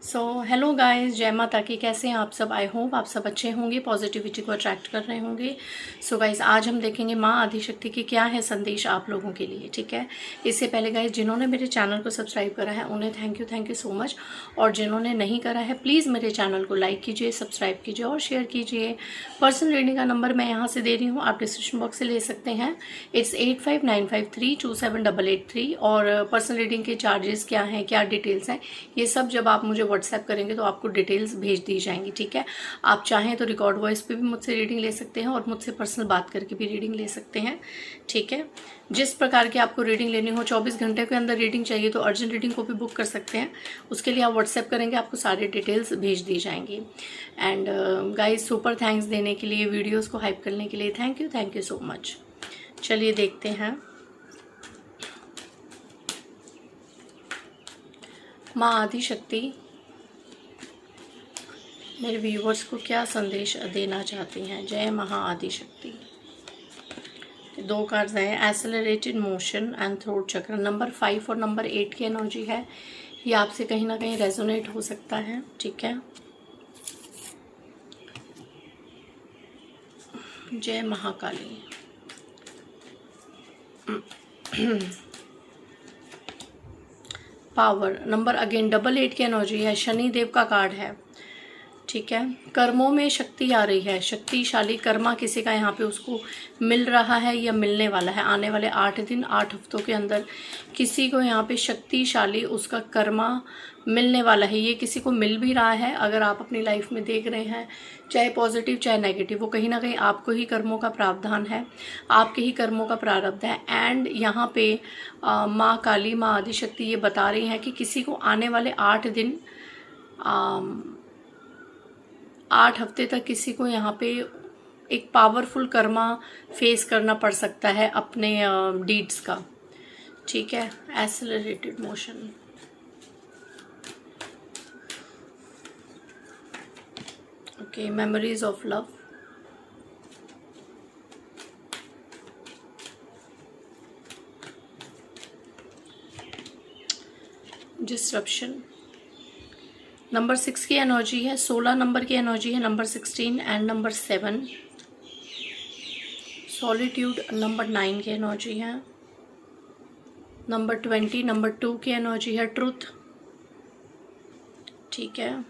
Hello guys, जय माता की। कैसे हैं आप सब? आई होप आप सब अच्छे होंगे, पॉजिटिविटी को अट्रैक्ट कर रहे होंगे। गाइस, आज हम देखेंगे माँ आदिशक्ति के क्या है संदेश आप लोगों के लिए। ठीक है, इससे पहले गाइस जिन्होंने मेरे चैनल को सब्सक्राइब करा है उन्हें थैंक यू सो मच। और जिन्होंने नहीं करा है प्लीज़ मेरे चैनल को लाइक कीजिए, सब्सक्राइब कीजिए और शेयर कीजिए। पर्सनल रीडिंग का नंबर मैं यहाँ से दे रही हूँ, आप डिस्क्रिप्शन बॉक्स से ले सकते हैं। इट्स 8595327883। और पर्सनल रीडिंग के चार्जेस क्या हैं, क्या डिटेल्स हैं, ये सब जब आप मुझे व्हाट्सएप करेंगे तो आपको डिटेल्स भेज दी जाएंगी। ठीक है, आप चाहें तो रिकॉर्ड वॉइस पे भी मुझसे रीडिंग ले सकते हैं और मुझसे पर्सनल बात करके भी रीडिंग ले सकते हैं। ठीक है, जिस प्रकार की आपको रीडिंग लेनी हो, 24 घंटे के अंदर रीडिंग चाहिए तो अर्जेंट रीडिंग को भी बुक कर सकते हैं। उसके लिए आप व्हाट्सएप करेंगे, आपको सारी डिटेल्स भेज दी जाएंगी। एंड गाइस, सुपर थैंक्स देने के लिए, वीडियोज़ को हाइप करने के लिए थैंक यू सो मच। चलिए देखते हैं माँ आदिशक्ति मेरे व्यूवर्स को क्या संदेश देना चाहती हैं। जय महा आदिशक्ति। 2 कार्ड्स हैं, एसेलरेटेड मोशन एंड थ्रोट चक्र। नंबर 5 और नंबर 8 की एनर्जी है, ये आपसे कहीं ना कहीं रेजोनेट हो सकता है। ठीक है, जय महाकाली। पावर नंबर अगेन 88 की एनर्जी है, शनि देव का कार्ड है। ठीक है, कर्मों में शक्ति आ रही है, शक्तिशाली कर्मा किसी का यहाँ पे उसको मिल रहा है या मिलने वाला है। आने वाले 8 दिन 8 हफ्तों के अंदर किसी को यहाँ पे शक्तिशाली उसका कर्मा मिलने वाला है। ये किसी को मिल भी रहा है, अगर आप अपनी लाइफ में देख रहे हैं, चाहे पॉजिटिव चाहे नेगेटिव, वो कहीं ना कहीं आपको ही कर्मों का प्रावधान है, आपके ही कर्मों का प्रारब्ध है। एंड यहाँ पे माँ काली, माँ आदिशक्ति ये बता रही हैं कि किसी को आने वाले 8 दिन 8 हफ्ते तक किसी को यहाँ पे एक पावरफुल कर्मा फेस करना पड़ सकता है अपने डीड्स का। ठीक है, accelerated motion. Okay, memories of love. Disruption. Number 6 की एनर्जी है, 16 नंबर की एनर्जी है, number 16 and number 7। Solitude number 9 की एनर्जी है, नंबर 20 नंबर 2 की एनर्जी है, ट्रुथ। ठीक है,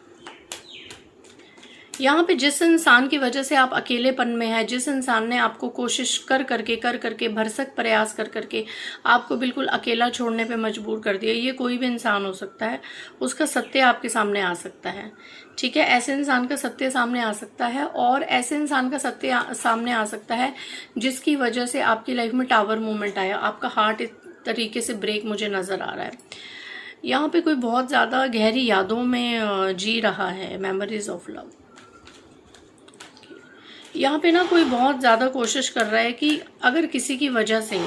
यहाँ पे जिस इंसान की वजह से आप अकेलेपन में है, जिस इंसान ने आपको कोशिश कर करके भरसक प्रयास कर करके आपको बिल्कुल अकेला छोड़ने पे मजबूर कर दिया, ये कोई भी इंसान हो सकता है, उसका सत्य आपके सामने आ सकता है। ठीक है, ऐसे इंसान का सत्य सामने आ सकता है और ऐसे इंसान का सत्य सामने आ सकता है जिसकी वजह से आपकी लाइफ में टावर मूवमेंट आया, आपका हार्ट इस तरीके से ब्रेक मुझे नज़र आ रहा है। यहाँ पे कोई बहुत ज़्यादा गहरी यादों में जी रहा है, मेमोरीज ऑफ लव। यहाँ पे ना कोई बहुत ज़्यादा कोशिश कर रहा है कि अगर किसी की वजह से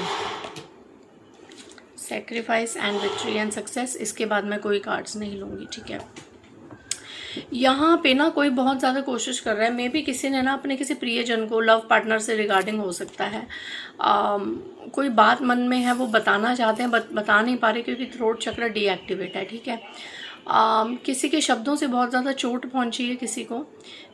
sacrifice and victory and success, इसके बाद मैं कोई कार्ड्स नहीं लूँगी। ठीक है, यहाँ पे ना कोई बहुत ज़्यादा कोशिश कर रहा है, मे बी किसी ने ना अपने किसी प्रियजन को, लव पार्टनर से रिगार्डिंग हो सकता है, कोई बात मन में है वो बताना चाहते हैं, बता नहीं पा रहे क्योंकि थ्रोट चक्र डीएक्टिवेट है। ठीक है, किसी के शब्दों से बहुत ज़्यादा चोट पहुंची है किसी को,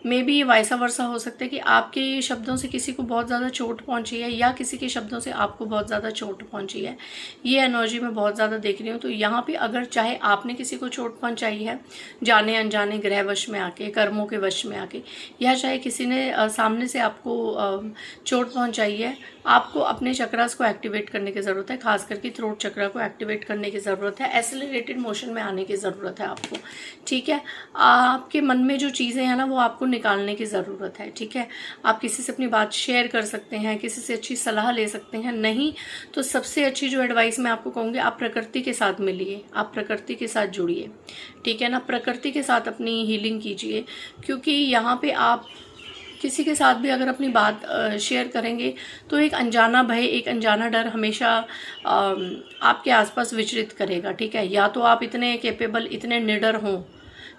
मे बी ये वाइसा वर्सा हो सकता है कि आपके शब्दों से किसी को बहुत ज़्यादा चोट पहुंची है या किसी के शब्दों से आपको बहुत ज़्यादा चोट पहुंची है। ये एनर्जी मैं बहुत ज़्यादा देख रही हूँ। तो यहाँ पे अगर चाहे आपने किसी को चोट पहुंचाई है जाने अनजाने, ग्रहवश में आके, कर्मों के वश में आके, या चाहे किसी ने सामने से आपको चोट पहुँचाई है, आपको अपने चक्रास को एक्टिवेट करने की ज़रूरत है, खास करके थ्रोट चक्र को एक्टिवेट करने की ज़रूरत है, एक्सेलरेटेड मोशन में आने की ज़रूरत है आपको। ठीक है, आपके मन में जो चीज़ें हैं ना वो आपको निकालने की ज़रूरत है। ठीक है, आप किसी से अपनी बात शेयर कर सकते हैं, किसी से अच्छी सलाह ले सकते हैं, नहीं तो सबसे अच्छी जो एडवाइस मैं आपको कहूँगी, आप प्रकृति के साथ मिलिए, आप प्रकृति के साथ जुड़िए। ठीक है ना, प्रकृति के साथ अपनी हीलिंग कीजिए, क्योंकि यहाँ पे आप किसी के साथ भी अगर अपनी बात शेयर करेंगे तो एक अनजाना भय, एक अनजाना डर हमेशा आपके आसपास विचरित करेगा। ठीक है, या तो आप इतने कैपेबल, इतने निडर हों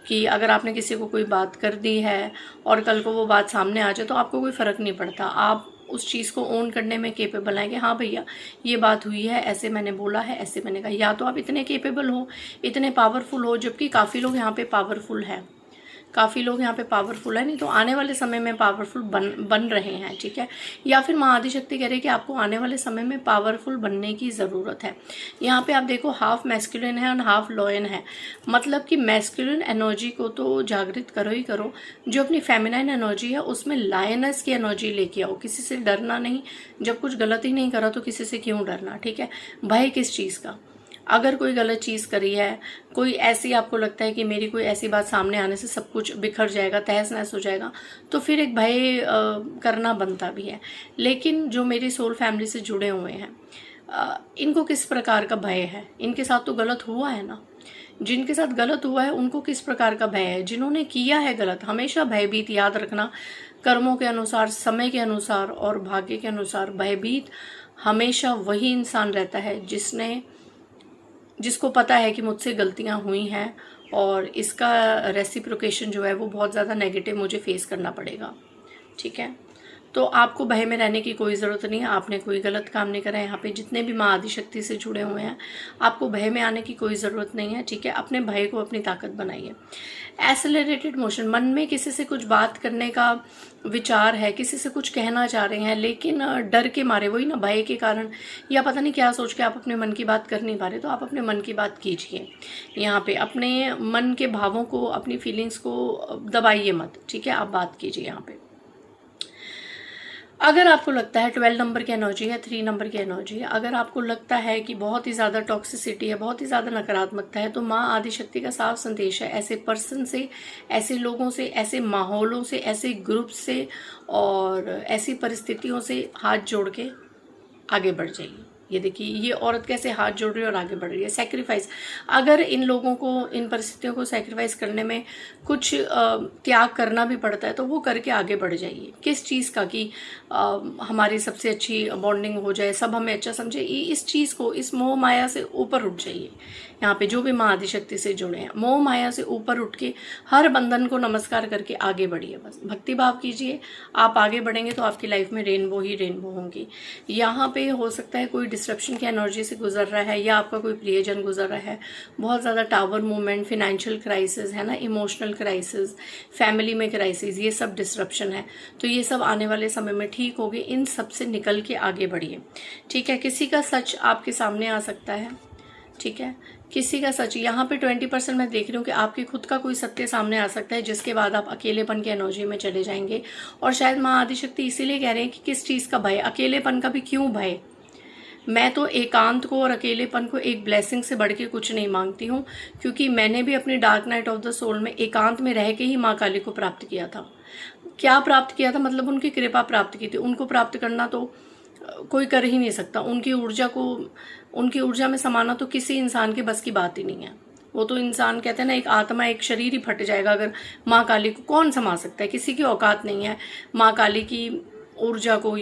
कि अगर आपने किसी को कोई बात कर दी है और कल को वो बात सामने आ जाए तो आपको कोई फ़र्क नहीं पड़ता, आप उस चीज़ को ओन करने में केपेबल हैं कि हाँ भैया ये बात हुई है, ऐसे मैंने बोला है, ऐसे मैंने कहा। या तो आप इतने केपेबल हो, इतने पावरफुल हो, जबकि काफ़ी लोग यहाँ पे पावरफुल हैं, काफ़ी लोग यहाँ पे पावरफुल है, नहीं तो आने वाले समय में पावरफुल बन रहे हैं, ठीक है। या फिर माँ आदिशक्ति कह रही है कि आपको आने वाले समय में पावरफुल बनने की ज़रूरत है। यहाँ पे आप देखो हाफ मैस्कुलिन है और हाफ लॉयन है, मतलब कि मैस्कुलिन एनर्जी को तो जागृत करो ही करो, जो अपनी फेमिनाइन एनर्जी है उसमें लायनस की एनर्जी लेके आओ। किसी से डरना नहीं, जब कुछ गलत ही नहीं करा तो किसी से क्यों डरना, ठीक है। भय किस चीज़ का? अगर कोई गलत चीज़ करी है, कोई ऐसी आपको लगता है कि मेरी कोई ऐसी बात सामने आने से सब कुछ बिखर जाएगा, तहस नहस हो जाएगा, तो फिर एक भय करना बनता भी है। लेकिन जो मेरी सोल फैमिली से जुड़े हुए हैं, इनको किस प्रकार का भय है? इनके साथ तो गलत हुआ है ना। जिनके साथ गलत हुआ है उनको किस प्रकार का भय है? जिन्होंने किया है गलत, हमेशा भयभीत, याद रखना, कर्मों के अनुसार, समय के अनुसार और भाग्य के अनुसार भयभीत हमेशा वही इंसान रहता है जिसको पता है कि मुझसे गलतियां हुई हैं और इसका रेसिप्रोकेशन जो है वो बहुत ज़्यादा नेगेटिव मुझे फेस करना पड़ेगा, ठीक है। तो आपको भय में रहने की कोई ज़रूरत नहीं है। आपने कोई गलत काम नहीं करा है। यहाँ पे जितने भी माँ आदिशक्ति से जुड़े हुए हैं, आपको भय में आने की कोई ज़रूरत नहीं है, ठीक है। अपने भय को अपनी ताकत बनाइए। एक्सेलरेटेड मोशन, मन में किसी से कुछ बात करने का विचार है, किसी से कुछ कहना चाह रहे हैं, लेकिन डर के मारे, वही ना, भय के कारण या पता नहीं क्या सोच के आप अपने मन की बात कर नहीं पा रहे, तो आप अपने मन की बात कीजिए। यहाँ पे अपने मन के भावों को, अपनी फीलिंग्स को दबाइए मत, ठीक है। आप बात कीजिए यहाँ पे। अगर आपको लगता है 12 नंबर की एनर्जी है, 3 नंबर की एनर्जी है, अगर आपको लगता है कि बहुत ही ज़्यादा टॉक्सिसिटी है, बहुत ही ज़्यादा नकारात्मकता है, तो माँ आदिशक्ति का साफ संदेश है, ऐसे पर्सन से, ऐसे लोगों से, ऐसे माहौलों से, ऐसे ग्रुप से और ऐसी परिस्थितियों से हाथ जोड़ के आगे बढ़ जाइए। ये देखिए, ये औरत कैसे हाथ जोड़ रही है और आगे बढ़ रही है। सेक्रीफाइस, अगर इन लोगों को, इन परिस्थितियों को सेक्रीफाइस करने में कुछ त्याग करना भी पड़ता है तो वो करके आगे बढ़ जाइए। किस चीज़ का? कि हमारी सबसे अच्छी बॉन्डिंग हो जाए, सब हमें अच्छा समझे, इस चीज़ को, इस मोह माया से ऊपर उठ जाइए। यहाँ पे जो भी माँ आदिशक्ति से जुड़े हैं, मोह माया से ऊपर उठ के हर बंधन को नमस्कार करके आगे बढ़िए। बस भक्ति भाव कीजिए, आप आगे बढ़ेंगे तो आपकी लाइफ में रेनबो ही रेनबो होंगी। यहाँ पे हो सकता है कोई डिस्ट्रप्शन की एनर्जी से गुजर रहा है, या आपका कोई प्रियजन गुजर रहा है, बहुत ज़्यादा टावर मूवमेंट, फिनेंशियल क्राइसिस है ना, इमोशनल क्राइसिस, फैमिली में क्राइसिस, ये सब डिस्ट्रप्शन है, तो ये सब आने वाले समय में ठीक होगी। इन सब से निकल के आगे बढ़िए, ठीक है। किसी का सच आपके सामने आ सकता है, ठीक है, किसी का सच। यहाँ पे 20% मैं देख रही हूँ कि आपके खुद का कोई सत्य सामने आ सकता है, जिसके बाद आप अकेलेपन की एनर्जी में चले जाएंगे। और शायद माँ आदिशक्ति इसीलिए कह रहे हैं कि किस चीज़ का भय, अकेलेपन का भी क्यों भय। मैं तो एकांत को और अकेलेपन को एक ब्लेसिंग से बढ़ के कुछ नहीं मांगती हूँ, क्योंकि मैंने भी अपनी dark night of the soul में एकांत में रह के ही माँ काली को प्राप्त किया था। क्या प्राप्त किया था? मतलब उनकी कृपा प्राप्त की थी। उनको प्राप्त करना तो कोई कर ही नहीं सकता। उनकी ऊर्जा को, उनकी ऊर्जा में समाना तो किसी इंसान के बस की बात ही नहीं है। वो तो इंसान, कहते हैं ना, एक आत्मा, एक शरीर ही फट जाएगा अगर माँ काली को कौन समा सकता है। किसी की औकात नहीं है माँ काली की ऊर्जा को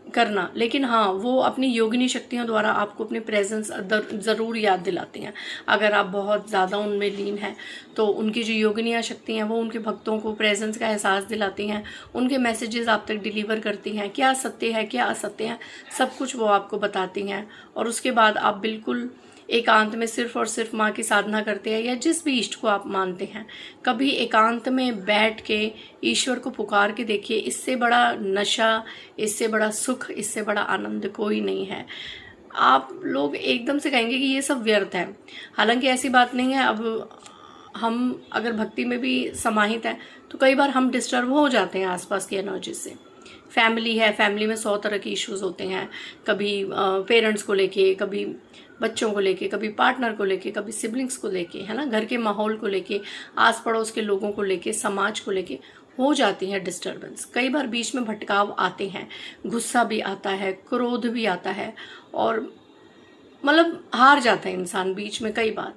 करना। लेकिन हाँ, वो अपनी योगिनी शक्तियों द्वारा आपको अपनी प्रेजेंस ज़रूर याद दिलाती हैं। अगर आप बहुत ज़्यादा उनमें लीन हैं तो उनकी जो योगिनियाँ शक्ति हैं वो उनके भक्तों को प्रेजेंस का एहसास दिलाती हैं, उनके मैसेजेस आप तक डिलीवर करती हैं। क्या सत्य है, क्या असत्य है, सब कुछ वो आपको बताती हैं। और उसके बाद आप बिल्कुल एकांत में सिर्फ और सिर्फ माँ की साधना करते हैं, या जिस भी इष्ट को आप मानते हैं, कभी एकांत में बैठ के ईश्वर को पुकार के देखिए। इससे बड़ा नशा, इससे बड़ा सुख, इससे बड़ा आनंद कोई नहीं है। आप लोग एकदम से कहेंगे कि ये सब व्यर्थ है, हालांकि ऐसी बात नहीं है। अब हम अगर भक्ति में भी समाहित हैं तो कई बार हम डिस्टर्ब हो जाते हैं आसपास की एनर्जी से। फैमिली है, फैमिली में 100 तरह के इश्यूज होते हैं, कभी पेरेंट्स को लेके, कभी बच्चों को लेके, कभी पार्टनर को लेके, कभी सिबलिंग्स को लेके, है ना, घर के माहौल को लेके, आस पड़ोस के लोगों को लेके, समाज को लेके हो जाती है डिस्टर्बेंस। कई बार बीच में भटकाव आते हैं, गुस्सा भी आता है, क्रोध भी आता है, और मतलब हार जाता है इंसान बीच में कई बार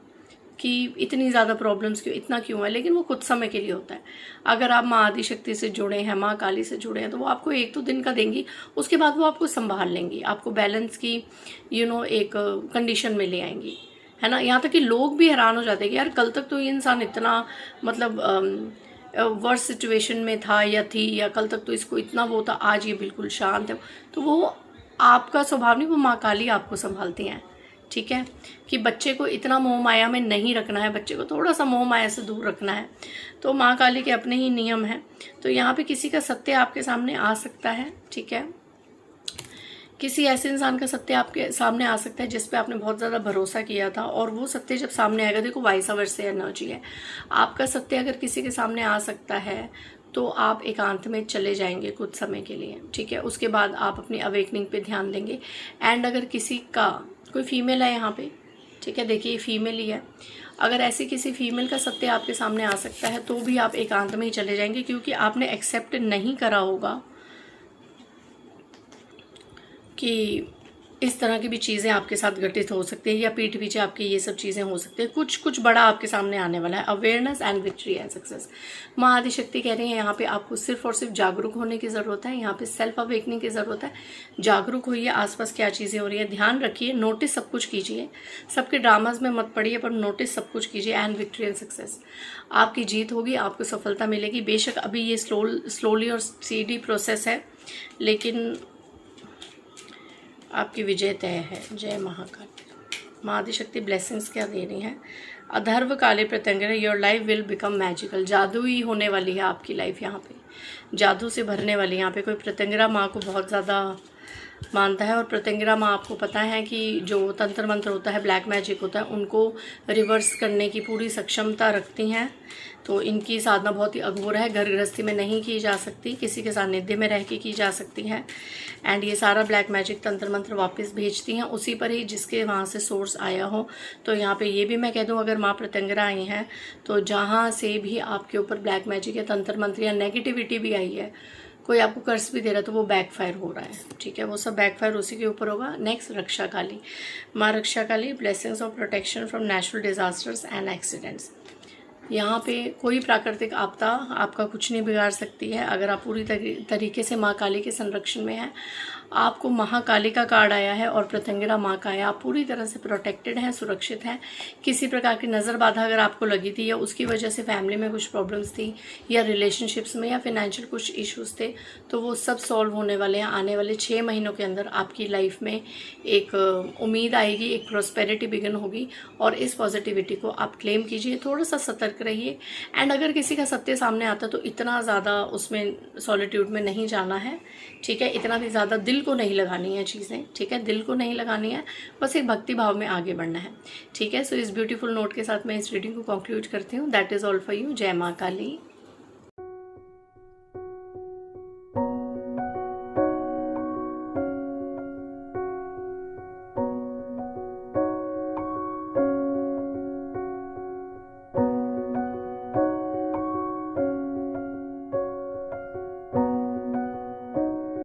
कि इतनी ज़्यादा प्रॉब्लम्स क्यों, इतना क्यों है। लेकिन वो कुछ समय के लिए होता है। अगर आप माँ आदिशक्ति से जुड़े हैं, माँ काली से जुड़े हैं, तो वो आपको 1-2 दिन का देंगी, उसके बाद वो आपको संभाल लेंगी, आपको बैलेंस की एक कंडीशन में ले आएंगी, है ना। यहाँ तक कि लोग भी हैरान हो जाते हैं कि यार कल तक तो ये इंसान इतना मतलब वर्स्ट सिचुएशन में था या थी, या कल तक तो इसको इतना वो था, आज ये बिल्कुल शांत है, तो वो आपका स्वभाव नहीं, वो माँ काली आपको संभालती हैं। ठीक है, कि बच्चे को इतना मोह माया में नहीं रखना है, बच्चे को थोड़ा सा मोह माया से दूर रखना है, तो माँ काली के अपने ही नियम हैं। तो यहाँ पे किसी का सत्य आपके सामने आ सकता है। ठीक है, किसी ऐसे इंसान का सत्य आपके सामने आ सकता है जिस पे आपने बहुत ज़्यादा भरोसा किया था, और वो सत्य जब सामने आएगा, देखो वाइस वर्सा एनर्जी है, आपका सत्य अगर किसी के सामने आ सकता है तो आप एकांत में चले जाएंगे कुछ समय के लिए। ठीक है, उसके बाद आप अपनी अवेकनिंग पे ध्यान देंगे। एंड अगर किसी का, कोई फीमेल है यहाँ पे, ठीक है, देखिए ये फीमेल ही है, अगर ऐसी किसी फीमेल का सत्य आपके सामने आ सकता है तो भी आप एकांत में ही चले जाएंगे, क्योंकि आपने एक्सेप्ट नहीं करा होगा कि इस तरह की भी चीज़ें आपके साथ घटित हो सकती है, या पीठ पीछे आपकी ये सब चीज़ें हो सकती है। कुछ बड़ा आपके सामने आने वाला है। Awareness and victory and success. माँ आदिशक्ति कह रही है यहाँ पे आपको सिर्फ और सिर्फ जागरूक होने की ज़रूरत है, यहाँ पे सेल्फ अवेकनिंग की ज़रूरत है। जागरूक होइए, आसपास क्या चीज़ें हो रही है ध्यान रखिए, नोटिस सब कुछ कीजिए, सबके ड्रामाज में मत पड़िए, पर नोटिस सब कुछ कीजिए। एंड विक्ट्री एंड सक्सेस, आपकी जीत होगी, आपको सफलता मिलेगी। बेशक अभी ये स्लोली और सीधी प्रोसेस है, लेकिन आपकी विजय तय है। जय महाकाल। माँ आदिशक्ति ब्लेसिंग्स क्या दे रही हैं? Atharva Kali Pratyangira, your life will become magical. जादू ही होने वाली है आपकी लाइफ, यहाँ पे जादू से भरने वाली। यहाँ पे कोई प्रत्यंगरा माँ को बहुत ज़्यादा मानता है, और प्रत्यंगरा माँ आपको पता है कि जो तंत्र मंत्र होता है, ब्लैक मैजिक होता है, उनको रिवर्स करने की पूरी सक्षमता रखती हैं। तो इनकी साधना बहुत ही अघोर है, घर गृहस्थी में नहीं की जा सकती, किसी के सानिध्य में रह के की जा सकती है। एंड ये सारा ब्लैक मैजिक तंत्र मंत्र वापस भेजती हैं उसी पर ही जिसके वहाँ से सोर्स आया हो। तो यहाँ पे ये भी मैं कह दूँ, अगर माँ प्रत्यंगरा आई हैं तो जहाँ से भी आपके ऊपर ब्लैक मैजिक या तंत्र मंत्र या नेगेटिविटी भी आई है, कोई आपको कर्ज भी दे रहा है, तो वो बैकफायर हो रहा है। ठीक है, वो सब बैकफायर उसी के ऊपर होगा। नेक्स्ट, रक्षा काली। माँ Raksha Kali, blessings of protection from natural disasters and accidents. यहाँ पे कोई प्राकृतिक आपदा आपका कुछ नहीं बिगाड़ सकती है, अगर आप पूरी तरीके से माँ काली के संरक्षण में हैं। आपको महाकाली का कार्ड आया है और प्रत्यंगरा माँ का है, आप पूरी तरह से प्रोटेक्टेड हैं, सुरक्षित हैं। किसी प्रकार की नज़र बाधा अगर आपको लगी थी, या उसकी वजह से फैमिली में कुछ प्रॉब्लम्स थी, या रिलेशनशिप्स में, या फिनेंशियल कुछ इश्यूज थे, तो वो सब सॉल्व होने वाले हैं। आने वाले 6 महीनों के अंदर आपकी लाइफ में एक उम्मीद आएगी, एक प्रॉस्पेरिटी बिगिन होगी, और इस पॉजिटिविटी को आप क्लेम कीजिए। थोड़ा सा सतर्क रहिए। एंड अगर किसी का सत्य सामने आता तो इतना ज़्यादा उसमें सॉलिट्यूड में नहीं जाना है। ठीक है, इतना भी ज़्यादा दिल को नहीं लगानी है चीज़ें। ठीक है, दिल को नहीं लगानी है, बस एक भक्ति भाव में आगे बढ़ना है। ठीक है, सो इस ब्यूटीफुल नोट के साथ मैं इस रीडिंग को कंक्लूड करती हूँ। That is all for you. जय माँ काली।